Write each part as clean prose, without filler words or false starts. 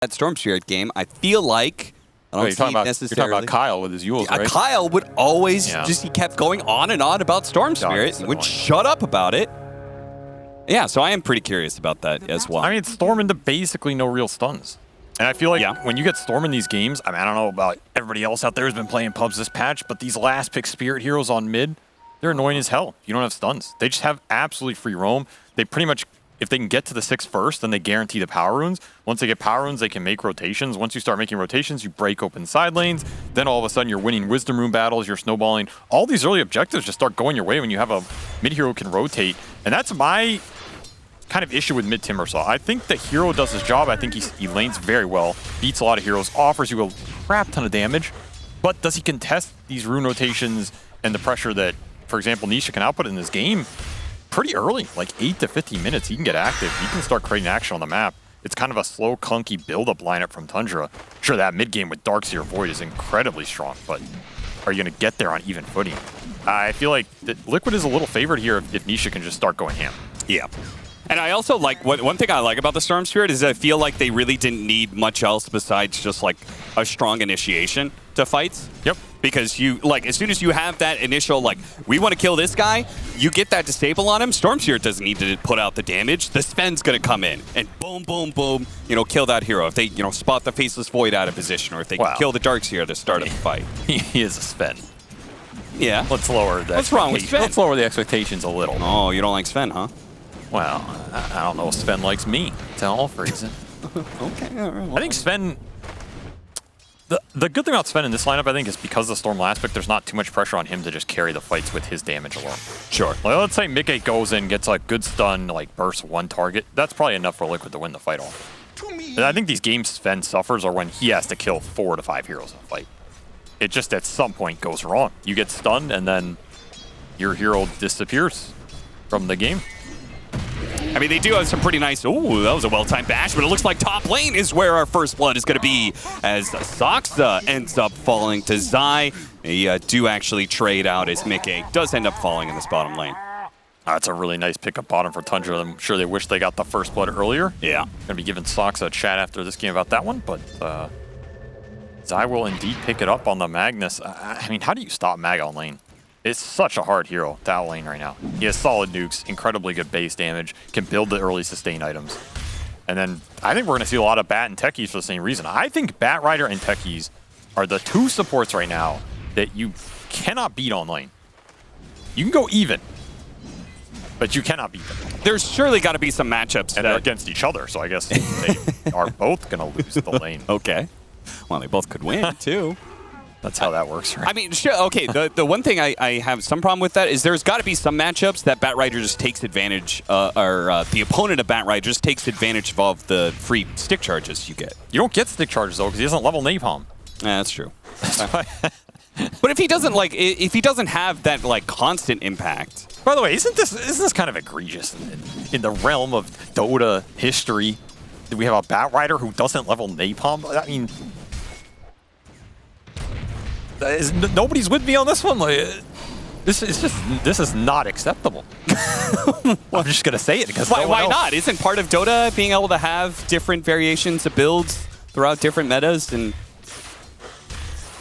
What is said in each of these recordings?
that Storm Spirit game, I feel like I don't see necessarily. You're talking about Kyle with his Yules, right? Kyle would always he kept going on and on about Storm Spirit. He wouldn't shut up about it. Yeah, so I am pretty curious about that as well. I mean, Storm into basically no real stuns. And I feel like when you get Storm in these games, I mean, I don't know about everybody else out there who's been playing pubs this patch, but these last pick Spirit heroes on mid, they're annoying as hell. You don't have stuns. They just have absolutely free roam. They pretty much, if they can get to the 6 first, then they guarantee the power runes. Once they get power runes, they can make rotations. Once you start making rotations, you break open side lanes. Then all of a sudden, you're winning wisdom rune battles, you're snowballing. All these early objectives just start going your way when you have a mid hero who can rotate. And that's my kind of issue with mid Timbersaw. I think the hero does his job. I think he lanes very well, beats a lot of heroes, offers you a crap ton of damage. But does he contest these rune rotations and the pressure that, for example, Nisha can output in this game? Pretty early, like 8 to 15 minutes, he can get active. He can start creating action on the map. It's kind of a slow, clunky build-up lineup from Tundra. Sure, that mid-game with Darkseer Void is incredibly strong, but are you going to get there on even footing? I feel like Liquid is a little favored here if Nisha can just start going ham. Yeah. And I also like, one thing I like about the Storm Spirit is I feel like they really didn't need much else besides just like a strong initiation to fights. Yep. Because you, like, as soon as you have that initial, like, we want to kill this guy, you get that disable on him, Storm Spirit doesn't need to put out the damage. The Sven's going to come in and boom, boom, boom, kill that hero. If they, spot the Faceless Void out of position, or if they can kill the Darkseer at the start of the fight. He is a Sven. Yeah. Let's lower that. What's wrong with Sven? Let's lower the expectations a little. Oh, you don't like Sven, huh? Well, I don't know if Sven likes me. Tell all reason. Okay, all right. Well, I think Sven... The good thing about Sven in this lineup, I think, is because of the Storm last pick, there's not too much pressure on him to just carry the fights with his damage alone. Sure. Like, let's say Mickey goes in, gets a good stun, like bursts one target. That's probably enough for Liquid to win the fight off. And I think these games Sven suffers are when he has to kill 4 to 5 heroes in a fight. It just at some point goes wrong. You get stunned, and then your hero disappears from the game. I mean, they do have some pretty nice... Ooh, that was a well-timed bash, but it looks like top lane is where our first blood is going to be, as Soxa ends up falling to Zai. They do actually trade out, as Mickey does end up falling in this bottom lane. That's a really nice pick up bottom for Tundra. I'm sure they wish they got the first blood earlier. Yeah. Going to be giving Soxa a chat after this game about that one, but Zai will indeed pick it up on the Magnus. I mean, how do you stop Mag on lane? It's such a hard hero to outlane right now. He has solid nukes, incredibly good base damage, can build the early sustain items. And then I think we're going to see a lot of Bat and Techies for the same reason. I think Bat Rider and Techies are the 2 supports right now that you cannot beat on lane. You can go even, but you cannot beat them. There's surely got to be some matchups. And they're against each other, so I guess they are both going to lose the lane. Okay. Well, they both could win, too. That's how that works, right? I mean, sure, okay, the one thing I have some problem with that is there's got to be some matchups that Bat Rider just takes advantage, or the opponent of Bat Rider just takes advantage of all of the free stick charges you get. You don't get stick charges, though, because he doesn't level Napalm. Yeah, that's true. But if he doesn't have that, like, constant impact... By the way, isn't this kind of egregious in the realm of Dota history? Do we have a Bat Rider who doesn't level Napalm? I mean... Nobody's with me on this one. Like, this is not acceptable. I'm just gonna say it because why not? Isn't part of Dota being able to have different variations of builds throughout different metas? And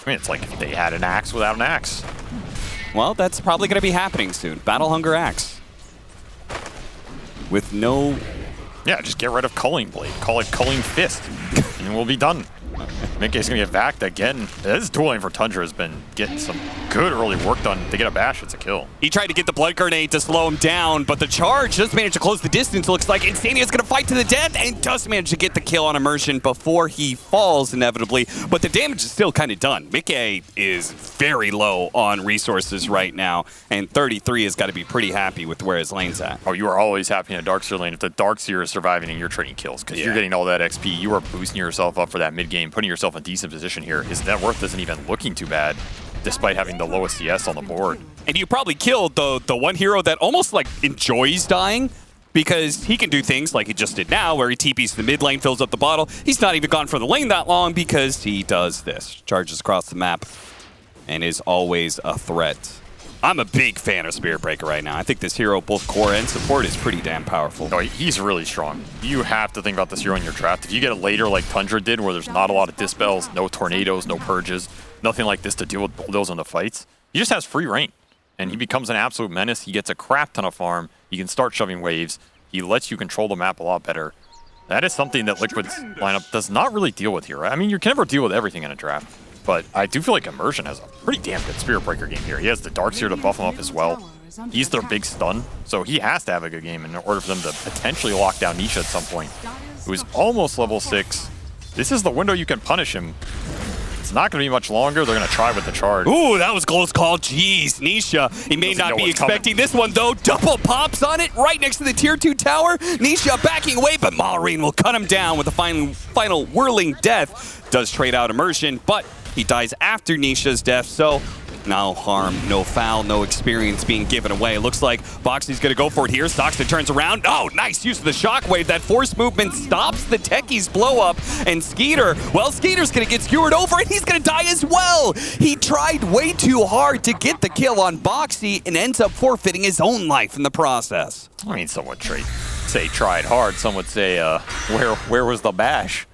I mean, it's like if they had an axe without an axe. Well, that's probably gonna be happening soon. Battle Hunger Axe with no. Yeah, just get rid of Culling Blade. Call it Culling Fist, and we'll be done. Mickey's going to get backed again. This dueling for Tundra has been getting some good early work done. To get a bash, it's a kill. He tried to get the blood grenade to slow him down, but the charge does manage to close the distance. It looks like Insania's going to fight to the death and does manage to get the kill on Immersion before he falls, inevitably. But the damage is still kind of done. Mickey is very low on resources right now, and 33 has got to be pretty happy with where his lane's at. Oh, you are always happy in a Darkseer lane if the Darkseer is surviving and you're trading kills, because you're getting all that XP. You are boosting yourself up for that mid-game, putting yourself in decent position here. His net worth isn't even looking too bad, despite having the lowest CS on the board. And you probably killed the one hero that almost like enjoys dying, because he can do things like he just did now, where he TPs to the mid lane, fills up the bottle. He's not even gone for the lane that long because he does this. Charges across the map and is always a threat. I'm a big fan of Spirit Breaker right now. I think this hero, both core and support, is pretty damn powerful. Oh, he's really strong. You have to think about this hero in your draft. If you get it later like Tundra did, where there's not a lot of dispels, no tornadoes, no purges, nothing like this to deal with bulldoze in the fights, he just has free reign. And he becomes an absolute menace. He gets a crap ton of farm. He can start shoving waves. He lets you control the map a lot better. That is something that Liquid's lineup does not really deal with here. I mean, you can never deal with everything in a draft. But I do feel like Immersion has a pretty damn good Spirit Breaker game here. He has the Darks here to buff him up as well. He's their big stun, so he has to have a good game in order for them to potentially lock down Nisha at some point, who is almost level 6. This is the window you can punish him. It's not going to be much longer. They're going to try with the charge. Ooh, that was close call. Jeez, Nisha. He may not be expecting this one, though. Double pops on it right next to the tier 2 tower. Nisha backing away, but Malrine will cut him down with a final whirling death. Does trade out Immersion, but he dies after Nisha's death, so no harm, no foul, no experience being given away. Looks like Boxy's going to go for it here. Stockton turns around. Oh, nice use of the shockwave. That force movement stops the Techie's blow up. And Skeeter, well, Skeeter's going to get skewered over, and he's going to die as well. He tried way too hard to get the kill on Boxy and ends up forfeiting his own life in the process. I mean, some would say tried hard. Some would say, where was the bash?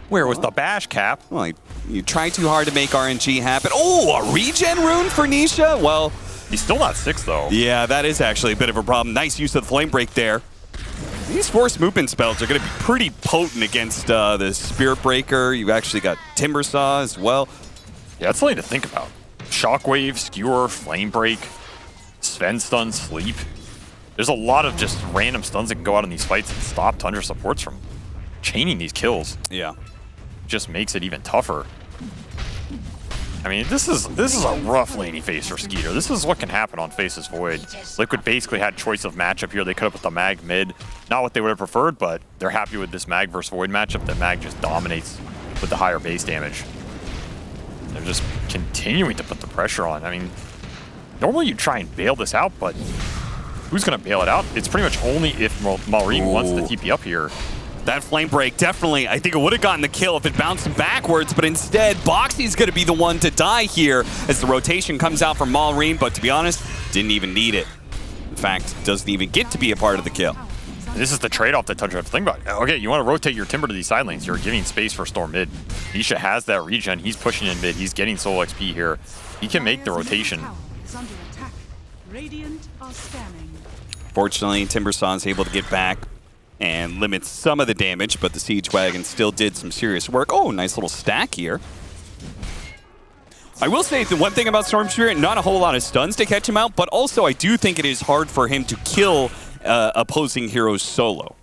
Where was the bash, Cap? Well, you try too hard to make RNG happen. Oh, a regen rune for Nisha? Well, he's still not 6, though. Yeah, that is actually a bit of a problem. Nice use of the flame break there. These force movement spells are going to be pretty potent against the Spirit Breaker. You've actually got Timber Saw as well. Yeah, that's something to think about. Shockwave, Skewer, Flame Break, Sven Stun, Sleep. There's a lot of just random stuns that can go out in these fights and stop Tundra supports from chaining these kills. Yeah. Just makes it even tougher. I mean, this is a rough laney phase for Skeeter. This is what can happen on Faceless Void. Liquid basically had choice of matchup here. They could have put the Mag mid. Not what they would have preferred, but they're happy with this Mag versus Void matchup. That Mag just dominates with the higher base damage. They're just continuing to put the pressure on. I mean, normally you try and bail this out, but who's going to bail it out? It's pretty much only if Malrine wants to TP up here. That flame break, definitely, I think it would have gotten the kill if it bounced him backwards, but instead, Boxy's going to be the one to die here as the rotation comes out from Malrine, but to be honest, didn't even need it. In fact, doesn't even get to be a part of the kill. This is the trade-off that Tundra have to think about. Okay, you want to rotate your Timber to these side lanes. You're giving space for Storm mid. Nisha has that regen. He's pushing in mid. He's getting solo XP here. He can make the rotation. Fortunately, Timber Saw is able to get back and limits some of the damage, but the Siege Wagon still did some serious work. Oh, nice little stack here. I will say the one thing about Storm Spirit, not a whole lot of stuns to catch him out, but also I do think it is hard for him to kill opposing heroes solo.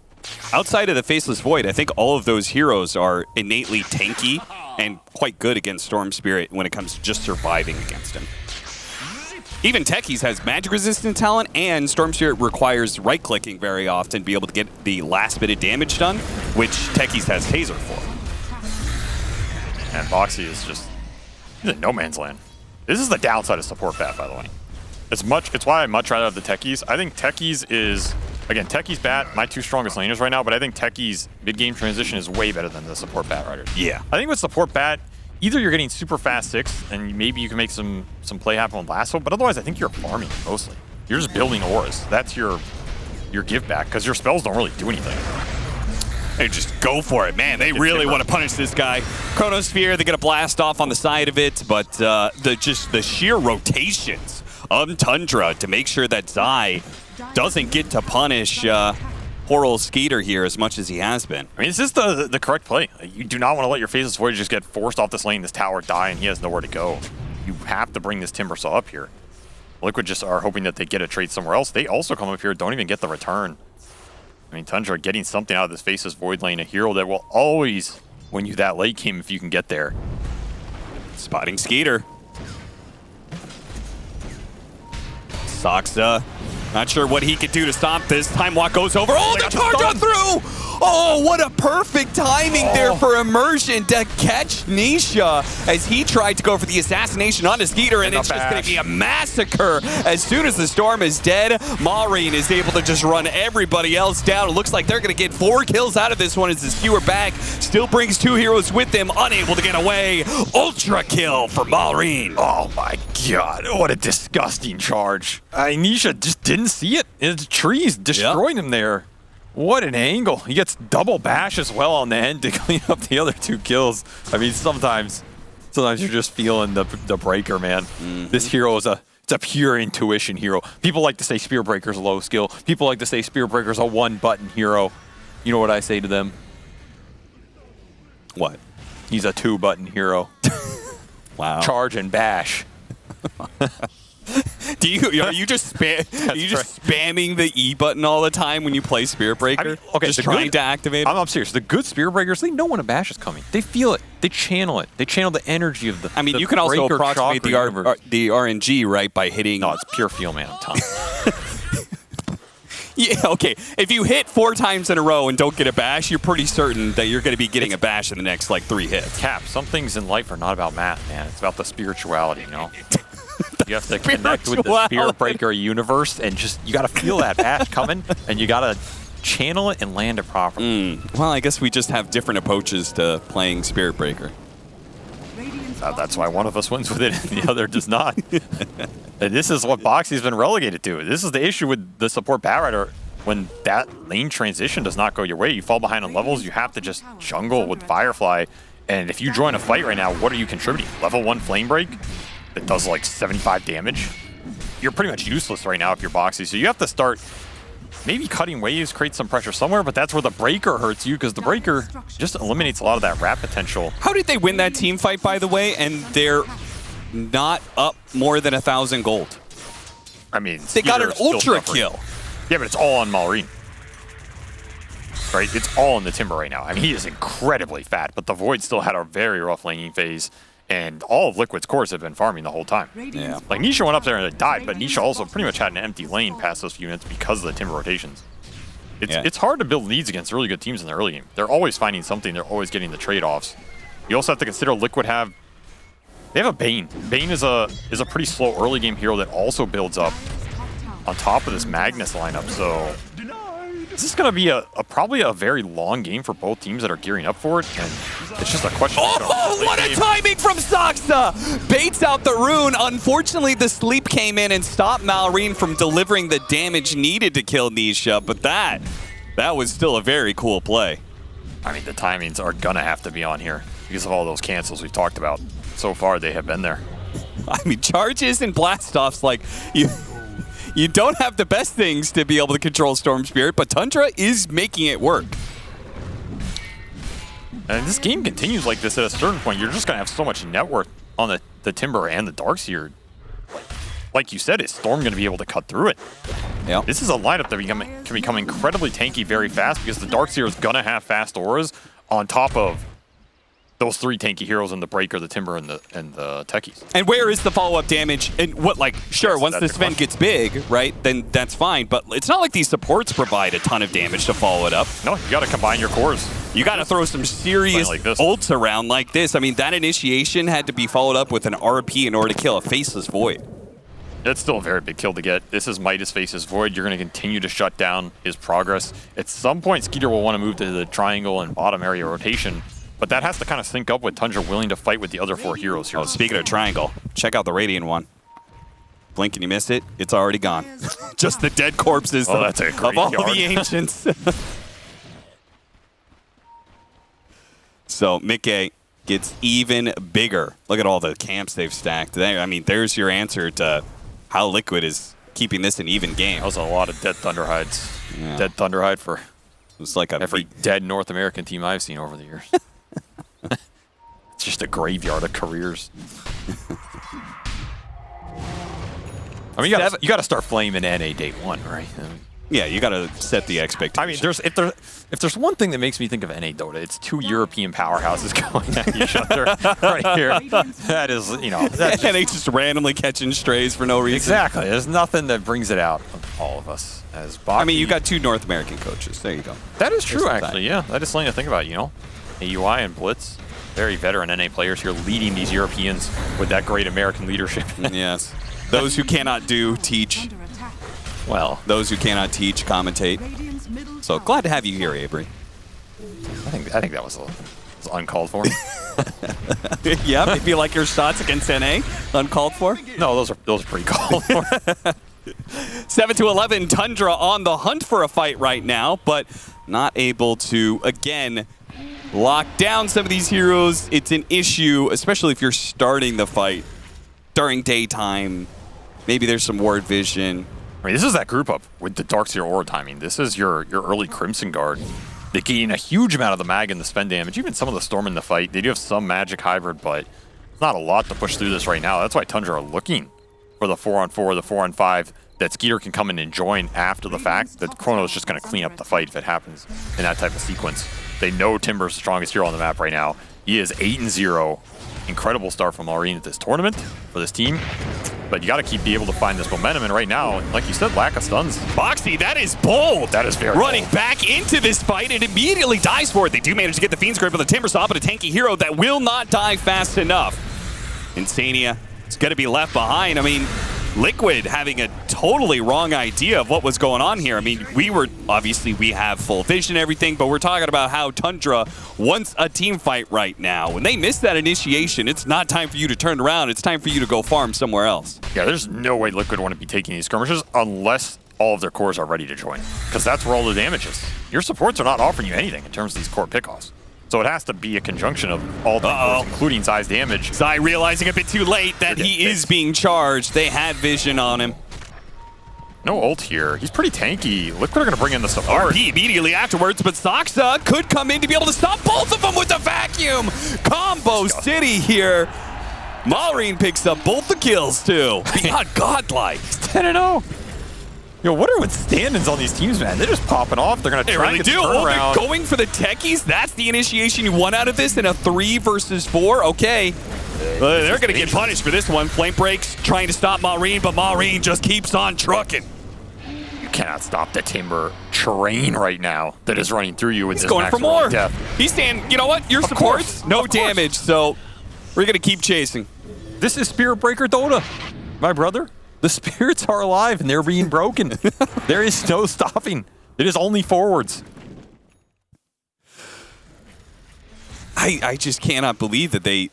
Outside of the Faceless Void, I think all of those heroes are innately tanky and quite good against Storm Spirit when it comes to just surviving against him. Even Techies has magic resistant talent, and Storm Spirit requires right-clicking very often to be able to get the last bit of damage done, which Techies has Taser for. And Boxy is just, he's in no man's land. This is the downside of support bat, by the way. It's why I much rather have the Techies. I think Techies is, again, Techies bat, my 2 strongest laners right now, but I think Techies mid-game transition is way better than the support bat riders. Yeah. I think with support bat, either you're getting super fast 6, and maybe you can make some play happen with Lasso, but otherwise I think you're farming mostly. You're just building auras. That's your give back, because your spells don't really do anything. They just go for it, man. They really want to punish this guy. Chronosphere, they get a blast off on the side of it, but the sheer rotations of Tundra to make sure that Zai doesn't get to punish poor old Skeeter here as much as he has been. I mean, this is the correct play. You do not want to let your Faceless Void just get forced off this lane, this tower die, and he has nowhere to go. You have to bring this Timber Saw up here. Liquid just are hoping that they get a trade somewhere else. They also come up here, don't even get the return. I mean, Tundra getting something out of this Faceless Void lane, a hero that will always win you that late game if you can get there. Spotting Skeeter. Soxa, not sure what he could do to stop this. Time Walk goes over. Oh, the charge got through! Oh, what a perfect timing there for Immersion to catch Nisha as he tried to go for the assassination onto Skeeter, and it's just going to be a massacre. As soon as the Storm is dead, Malrine is able to just run everybody else down. It looks like they're going to get 4 kills out of this one as the Skewer back still brings 2 heroes with them, unable to get away. Ultra kill for Malrine. Oh my God, what a disgusting charge. Nisha just didn't see it. The trees destroying him there. What an angle. He gets double bash as well on the end to clean up the other 2 kills. I mean, sometimes you're just feeling the breaker, man. This hero is it's a pure intuition hero. People like to say Spear Breaker's low skill. People like to say Spear Breaker's a 1-button hero. You know what I say to them? What? He's a 2-button hero. Wow. Charge and bash. Are you just spamming the E button all the time when you play Spirit Breaker? I mean, okay, just trying to activate it? I'm serious. The good Spirit Breakers, they know when a bash is coming. They feel it. They channel it. They channel the energy of the. I mean, you can also approximate the RNG, right, by hitting. No, it's pure feel, man. I'm telling you. Yeah, okay. If you hit 4 times in a row and don't get a bash, you're pretty certain that you're going to be getting a bash in the next, like, 3 hits. Cap, some things in life are not about math, man. It's about the spirituality, you know? You have to connect with the Spirit Breaker universe and you got to feel that bash coming and you got to channel it and land it properly. Well, I guess we just have different approaches to playing Spirit Breaker. That's why one of us wins with it and the other does not. And this is what Boxy's been relegated to. This is the issue with the support Batrider. When that lane transition does not go your way, you fall behind on levels, you have to just jungle with Firefly. And if you join a fight right now, what are you contributing? Level 1 Flame Break that does like 75 damage? You're pretty much useless right now if you're Boxy. So you have to start maybe cutting waves, create some pressure somewhere, but that's where the Breaker hurts you because the Breaker just eliminates a lot of that wrap potential. How did they win that team fight, by the way, and they're not up more than 1,000 gold? I mean, they got an ultra kill. Yeah, but it's all on Malrine. Right? It's all in the Timber right now. I mean, he is incredibly fat, but the Void still had a very rough laning phase, and all of Liquid's cores have been farming the whole time. Yeah. Like, Nisha went up there and it died, but Nisha also pretty much had an empty lane past those few minutes because of the Timber rotations. It's hard to build leads against really good teams in the early game. They're always finding something. They're always getting the trade-offs. You also have to consider Liquid they have a Bane. Bane is a pretty slow early game hero that also builds up on top of this Magnus lineup. So this is going to be probably a very long game for both teams that are gearing up for it. And it's just a question. Oh, what a timing from Saksa! Baits out the rune. Unfortunately, the sleep came in and stopped Malrine from delivering the damage needed to kill Nisha. But that was still a very cool play. I mean, the timings are going to have to be on here because of all those cancels we've talked about. So far, they have been there. I mean, charges and blast-offs, like, you don't have the best things to be able to control Storm Spirit, but Tundra is making it work. And this game continues like this at a certain point. You're just going to have so much net worth on the Timber and the Darkseer. Like you said, is Storm going to be able to cut through it? Yeah. This is a lineup that can become incredibly tanky very fast because the Darkseer is going to have fast auras on top of those 3 tanky heroes in the Breaker, the Timber, and the Techies. And where is the follow-up damage? And what, like, sure, yes, once this event gets big, right, then that's fine. But it's not like these supports provide a ton of damage to follow it up. No, you got to combine your cores. You got to throw some serious ults around like this. I mean, that initiation had to be followed up with an RP in order to kill a Faceless Void. It's still a very big kill to get. This is Midas Faceless Void. You're going to continue to shut down his progress. At some point, Skeeter will want to move to the triangle and bottom area rotation. But that has to kind of sync up with Tundra willing to fight with the other 4 heroes here. Oh, speaking of triangle, check out the Radiant one. Blink and you missed it, it's already gone. Just the dead corpses of all the ancients. So Mickey gets even bigger. Look at all the camps they've stacked there. I mean, there's your answer to how Liquid is keeping this an even game. That was a lot of dead Thunderhides. Yeah. Dead Thunderhide for it's like every dead North American team I've seen over the years. It's just a graveyard of careers. I mean, you got to start flaming NA day 1, right? I mean, yeah, you got to set the expectation. I mean, if there's one thing that makes me think of NA Dota, it's 2 European powerhouses going at each other right here. That is, that's NA just randomly catching strays for no reason. Exactly. There's nothing that brings it out of all of us as Baki. I mean, you got 2 North American coaches. There you go. That is true, actually. Yeah, that is something to think about. AUI and Blitz, very veteran NA players here, leading these Europeans with that great American leadership. Yes. Those who cannot teach. Well, those who cannot teach, commentate. So glad to have you here, Avery. I think that was uncalled for. Yeah, maybe like your shots against NA, uncalled for. No, those are pretty called for. 7-11, Tundra on the hunt for a fight right now, but not able to, again, lock down some of these heroes. It's an issue, especially if you're starting the fight during daytime. Maybe there's some ward vision. I mean, this is that group up with the Darkseer aura timing. This is your early Crimson Guard. They gain a huge amount of the mag and the spend damage. Even some of the Storm in the fight. They do have some magic hybrid, but it's not a lot to push through this right now. That's why Tundra are looking for the 4-on-4, the 4-on-5, that Skeeter can come in and join after the fact. That Chrono is just going to clean up the fight if it happens in that type of sequence. They know Timber's the strongest hero on the map right now. He is 8-0. Incredible start from Maureen at this tournament for this team. But you got to keep being able to find this momentum. And right now, like you said, lack of stuns. Boxy, that is bold. That is very running bold. back into this fight and immediately dies for it. They do manage to get the Fiend's Grip with a Timber Saw, but a tanky hero that will not die fast enough. Insania is going to be left behind. I mean, Liquid having a totally wrong idea of what was going on here. I mean, we have full vision and everything, but we're talking about how Tundra wants a team fight right now. When they miss that initiation, it's not time for you to turn around. It's time for you to go farm somewhere else. Yeah, there's no way Liquid want to be taking these skirmishes unless all of their cores are ready to join, because that's where all the damage is. Your supports are not offering you anything in terms of these core pickoffs. So it has to be a conjunction of all the cores, including Zai's damage. Zai realizing a bit too late that he is being charged. They had vision on him. No ult here. He's pretty tanky. Liquid are going to bring in the support. RP immediately afterwards, but Saksa could come in to be able to stop both of them with the vacuum. Combo City here. Maureen picks up both the kills, too. Beyond godlike. 10-0. Yo, what are with stand-ins on these teams, man? They're just popping off. They're going to try and get the turnaround. They're going for the techies. That's the initiation you want out of this in a 3 versus 4. Okay. They're going to get punished for this one. Flame breaks, trying to stop Maureen, but Maureen just keeps on trucking. You cannot stop the Timber train right now that is running through you with this going for more. Death. He's saying, you know what? Your supports, no damage, so we're going to keep chasing. This is Spirit Breaker Dota, my brother. The spirits are alive and they're being broken. There is no stopping. It is only forwards. I just cannot believe that they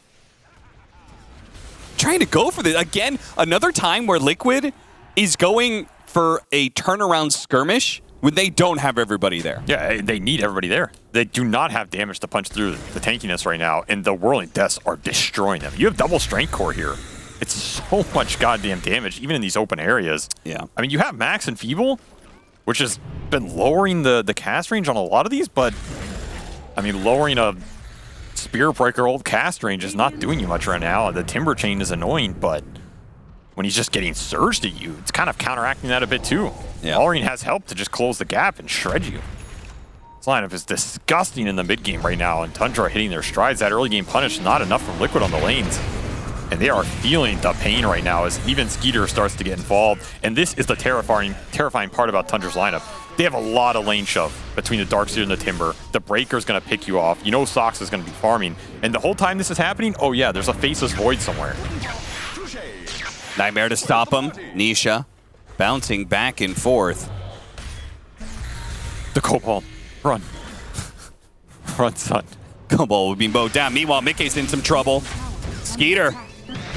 trying to go for this. Again, another time where Liquid is going for a turnaround skirmish when they don't have everybody there. Yeah, they need everybody there. They do not have damage to punch through the tankiness right now, and the Whirling Deaths are destroying them. You have double strength core here. It's so much goddamn damage, even in these open areas. Yeah. I mean, you have Max and Feeble, which has been lowering the cast range on a lot of these, but, I mean, lowering a Spirit Breaker old cast range is not doing you much right now. The Timber Chain is annoying, but when he's just getting surged at you, it's kind of counteracting that a bit too. Yeah. Allring has help to just close the gap and shred you. This lineup is disgusting in the mid game right now, and Tundra hitting their strides. That early game punish not enough from Liquid on the lanes. And they are feeling the pain right now as even Skeeter starts to get involved. And this is the terrifying part about Tundra's lineup. They have a lot of lane shove between the Darkseer and the Timber. The Breaker's going to pick you off. You know Sox is going to be farming. And the whole time this is happening, oh yeah, there's a Faceless Void somewhere. Nightmare to stop him. Nisha bouncing back and forth. The Cobalt. Run. Run, son. Cobalt will be mowed down. Meanwhile, Mickey's in some trouble. Skeeter.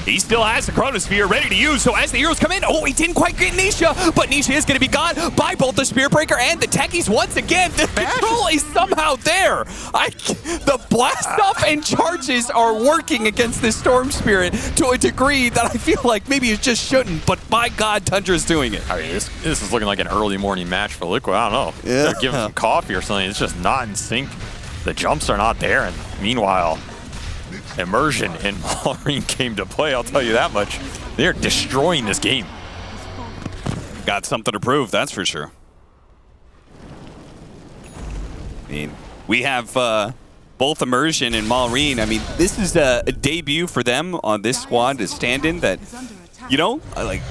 He still has the Chronosphere ready to use, so as the heroes come in, oh, he didn't quite get Nisha, but Nisha is going to be gone by both the Spirit Breaker and the techies once again. The control is somehow there. The blast off and charges are working against this Storm Spirit to a degree that I feel like maybe it just shouldn't, but by God, Tundra's doing it. I mean, this is looking like an early morning match for Liquid. I don't know. Yeah. They're giving some coffee or something. It's just not in sync. The jumps are not there, and meanwhile, Immersion and Maureen came to play, I'll tell you that much. They're destroying this game. Got something to prove, that's for sure. I mean, we have both Immersion and Maureen. I mean, this is a debut for them on this squad to stand in that, you know, like,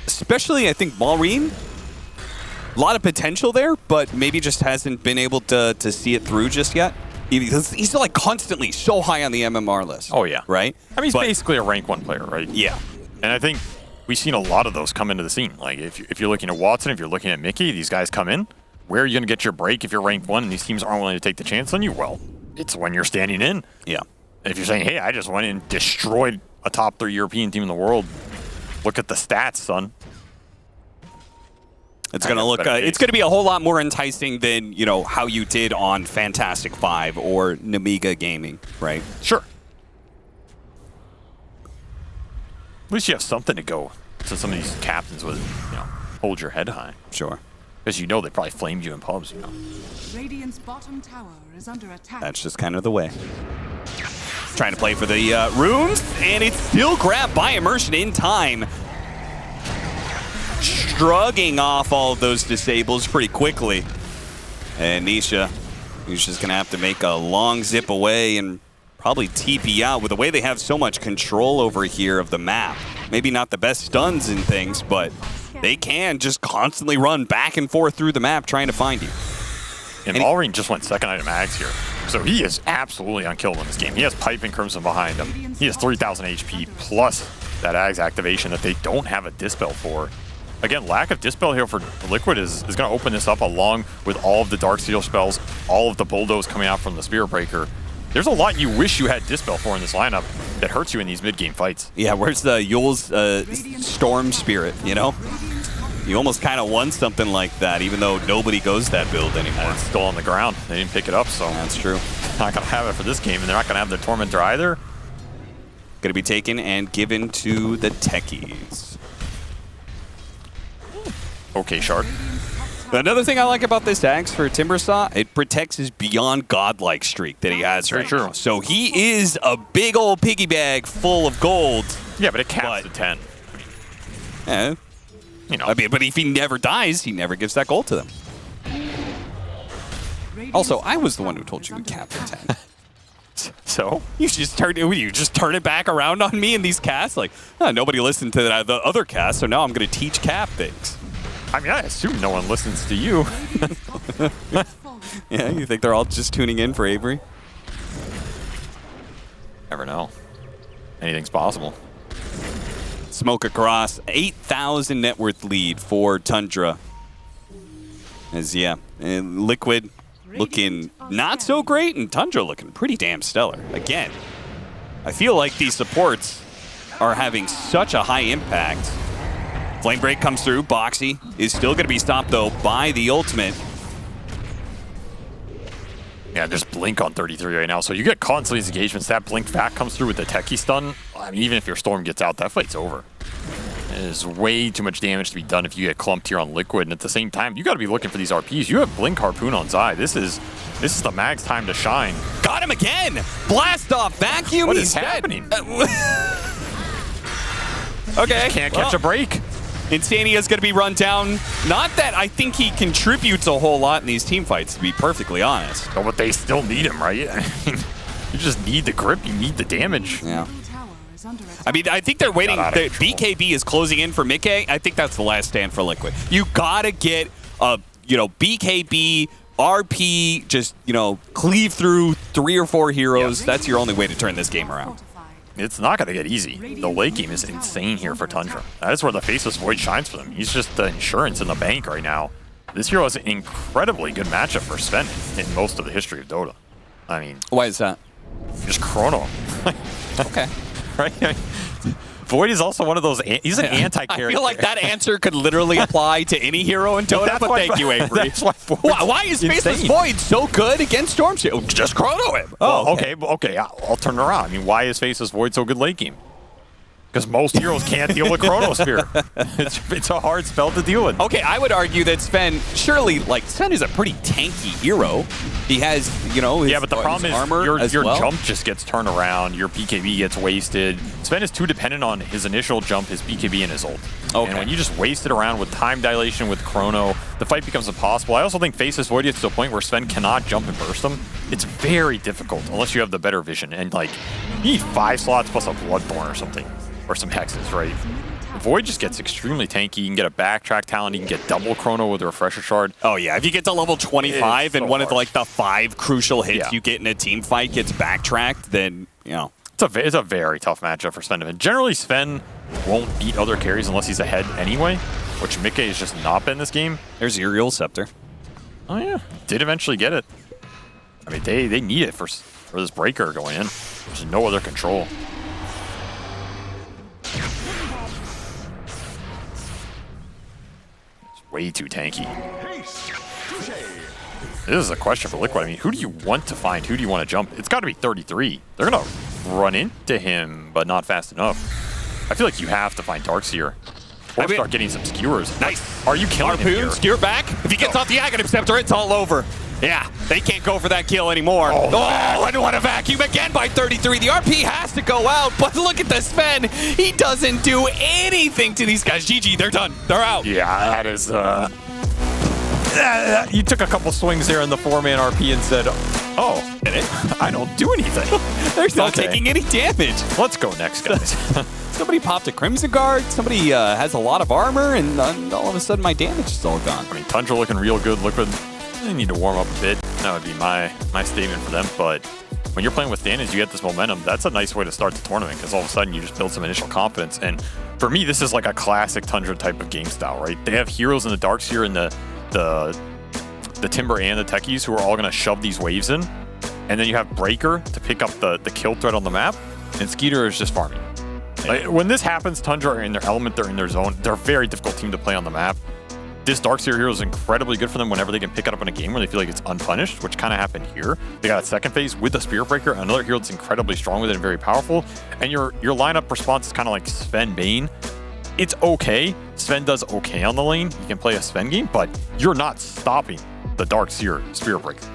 especially I think Maureen, a lot of potential there, but maybe just hasn't been able to see it through just yet. Because he's still like constantly so high on the MMR list. Oh, yeah. Right? I mean, he's basically a rank 1 player, right? Yeah. And I think we've seen a lot of those come into the scene. Like, if you're looking at Watson, if you're looking at Mickey, these guys come in. Where are you going to get your break if you're rank 1 and these teams aren't willing to take the chance on you? Well, it's when you're standing in. Yeah. if you're saying, hey, I just went and destroyed a top 3 European team in the world, look at the stats, son. It's going to look. It's going to be a whole lot more enticing than how you did on Fantastic 5 or Namiga Gaming, right? Sure. At least you have something to go to some of these captains with. Hold your head high. Sure. Because they probably flamed you in pubs. Radiant's bottom tower is under attack. That's just kind of the way. Trying to play for the runes, and it's still grabbed by Immersion in time. Shrugging off all of those disables pretty quickly. And Nisha's going to have to make a long zip away and probably TP out with the way they have so much control over here of the map. Maybe not the best stuns and things, but they can just constantly run back and forth through the map trying to find you. And Malrine just went second item Ags here. So he is absolutely unkillable in this game. He has Pipe and Crimson behind him. He has 3,000 HP plus that Ags activation that they don't have a Dispel for. Again, lack of Dispel here for Liquid is going to open this up along with all of the Darksteel spells, all of the Bulldoze coming out from the Spirit Breaker. There's a lot you wish you had Dispel for in this lineup that hurts you in these mid-game fights. Yeah, where's the Yule's Storm Spirit, You almost kind of won something like that, even though nobody goes that build anymore. And it's still on the ground. They didn't pick it up, so that's true. Not going to have it for this game, and they're not going to have the Tormentor either. Going to be taken and given to the techies. Okay, Shark. Another thing I like about this axe for Timbersaw, it protects his beyond godlike streak that he has right now. So he is a big old piggy bag full of gold. Yeah, but it caps to 10. Yeah. But if he never dies, he never gives that gold to them. Also, I was the one who told you to cap the 10. So? You just turn it back around on me in these casts? Like, nobody listened to the other cast, so now I'm going to teach cap things. I mean, I assume no one listens to you. Yeah, you think they're all just tuning in for Avery? Never know. Anything's possible. Smoke across, 8,000 net worth lead for Tundra. And Liquid looking not so great, and Tundra looking pretty damn stellar. Again, I feel like these supports are having such a high impact. Flame Break comes through. Boxy is still going to be stopped, though, by the ultimate. Yeah, just Blink on 33 right now. So you get caught in some of these engagements. That Blink back comes through with the Techie stun. I mean, even if your Storm gets out, that fight's over. There's way too much damage to be done if you get clumped here on Liquid. And at the same time, you got to be looking for these RPs. You have Blink Harpoon on Zai. This is the Mag's time to shine. Got him again! Blast off vacuum. What is happening? Okay. Can't catch a break. Insania is going to be run down. Not that I think he contributes a whole lot in these team fights, to be perfectly honest. No, but they still need him, right? I mean, you just need the grip. You need the damage. Yeah. I mean, I think they're waiting. The BKB is closing in for Mickey. I think that's the last stand for Liquid. You got to get a, BKB, RP, just, cleave through 3 or 4 heroes. Yeah. That's your only way to turn this game around. It's not going to get easy. The late game is insane here for Tundra. That is where the Faceless Void shines for them. He's just the insurance in the bank right now. This hero is an incredibly good matchup for Sven in most of the history of Dota. I mean... Why is that? Just Chrono. Okay. Right? Void is also one of those... He's an anti-character. I feel like that answer could literally apply to any hero in Dota, but thank you, Avery. That's why is Faceless Void so good against Stormshield? Just Chrono him. Oh, okay. I'll turn it around. I mean, why is Faceless Void so good late game? Because most heroes can't deal with Chronosphere. It's a hard spell to deal with. Okay, I would argue that Sven, Sven is a pretty tanky hero. He has, his, but the problem is your jump just gets turned around, your BKB gets wasted. Sven is too dependent on his initial jump, his BKB, and his ult. Okay. And when you just waste it around with time dilation with Chrono, the fight becomes impossible. I also think Faceless Void gets to a point where Sven cannot jump and burst him. It's very difficult unless you have the better vision. And, you need 5 slots plus a Bloodthorn or something. Or some hexes, right? Void just gets extremely tanky. You can get a backtrack talent. You can get double Chrono with a Refresher Shard. Oh, yeah. If you get to level 25 and one of the 5 crucial hits you get in a team fight gets backtracked, then, It's a very tough matchup for Sven. And generally, Sven won't beat other carries unless he's ahead anyway, which Mickey has just not been this game. There's Uriel Scepter. Oh, yeah. Did eventually get it. I mean, they need it for for this breaker going in. There's no other control. It's way too tanky. This is a question for Liquid. I mean, who do you want to find? Who do you want to jump? It's got to be 33. They're going to run into him, but not fast enough. I feel like you have to find Darkseer. Or start getting some skewers. Nice. Are you killing him here? Skewer back. If he gets off the Aghanim Scepter, it's all over. Yeah, they can't go for that kill anymore. I don't want to vacuum again by 33. The RP has to go out, but look at the Sven. He doesn't do anything to these guys. GG, they're done. They're out. Yeah, that is... you took a couple swings there in the 4-man RP and said, oh, I don't do anything. They're not taking any damage. Let's go next, guys. Somebody popped a Crimson Guard, somebody has a lot of armor, and all of a sudden my damage is all gone. I mean, Tundra looking real good. Liquid, they need to warm up a bit. That would be my statement for them. But when you're playing with Thanos, you get this momentum. That's a nice way to start the tournament because all of a sudden you just build some initial confidence. And for me, this is like a classic Tundra type of game style, right? They have heroes in the Darkseer and the Timber and the Techies who are all going to shove these waves in. And then you have Breaker to pick up the kill threat on the map. And Skeeter is just farming. Like, when this happens, Tundra are in their element, they're in their zone. They're a very difficult team to play on the map. This Darkseer hero is incredibly good for them whenever they can pick it up in a game where they feel like it's unpunished, which kind of happened here. They got a second phase with the Spirit Breaker, another hero that's incredibly strong with it and very powerful. And your lineup response is kind of like Sven Bane. It's okay. Sven does okay on the lane. You can play a Sven game, but you're not stopping the Darkseer Spirit Breaker.